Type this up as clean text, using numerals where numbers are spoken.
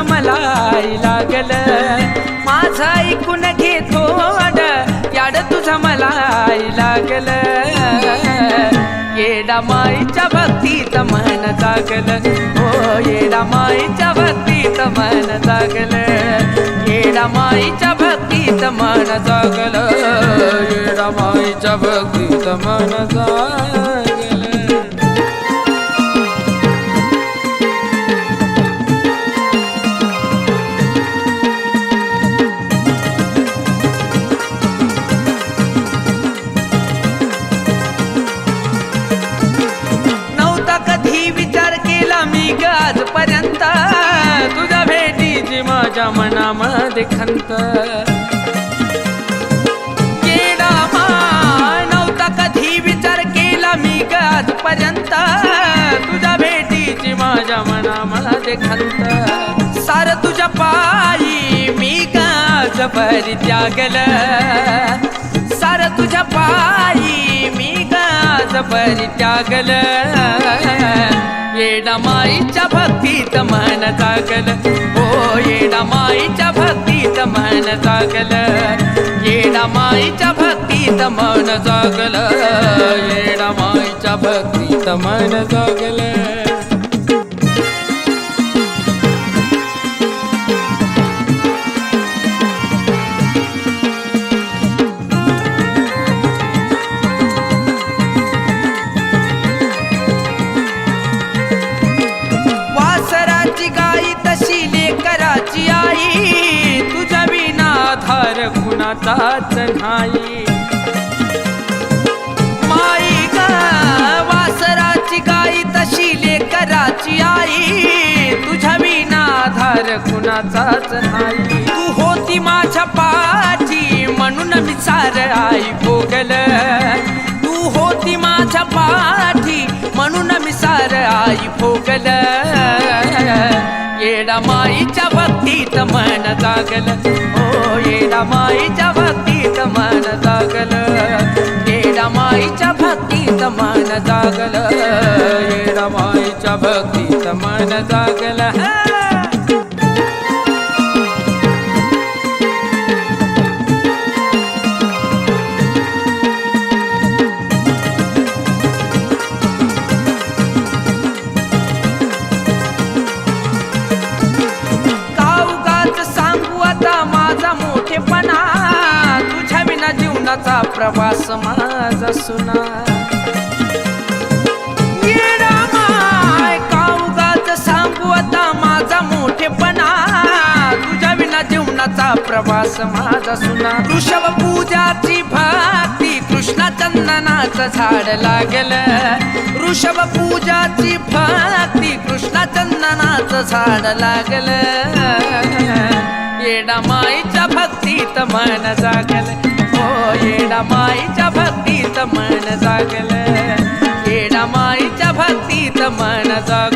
तुझं मलाही लागलं माझं ऐकून घे थोड याड तुझं मलाही लागलं येडा माईच्या भक्तीत मन जागलं हो येडा माईच्या भक्तीत मन जागलं येडा माईच्या भक्तीत मन जागलं येडा माईच्या भक्तीत मन जागलं आजपर्यंत तुझ्या भेटीची माझ्या मनामध्ये खंत येडा माय नव्हता कधी विचार केला मी ग आजपर्यंत तुझ्या भेटीची माझ्या मनामध्ये खंत सार तुझ्या पायी मी गाज भरी त्यागलं सार तुझ्या पायी मी गाज भरी त्यागलं येडा माईच्या भक्तीत मन जागलं हो येडा माईच्या भक्तीत मन जागलं येडा माईच्या भक्तीत मन जागलं येडा माईच्या भक्तीत मन जागलं कुणाचाच नाही माई ग वासराची गाई तशी लेकराची आई तुझ्या विना आधार कुणाचाच नाही तू होती माझ्या पाठी म्हणून मी सार आई भोगलं तू होती माझ्या पाठी म्हणून मी सार आई भोगलं येडा माईच्या भक्तीत मन जागलं हो येडा माईच्या भक्तीत मन जागलं येडा माईच्या भक्तीत मन जागलं येडा माईच्या भक्तीत मन जागलं जीवनाचा प्रवास माझा सुना येडा माय काउगाच सांगू आता माझा मोठेपणा तुझ्या विना जीवनाचा प्रवास माझा सुना ऋषभ पूजाची भक्ती कृष्णा चंदनाचं झाड लागलं ऋषभ पूजाची भक्ती कृष्णा चंदनाचं झाड लागलं येडा माईच्या भक्तीत मन जागलं येडा माईच्या भक्तीत मन जागलं येडा माईच्या भक्तीत मन जागलं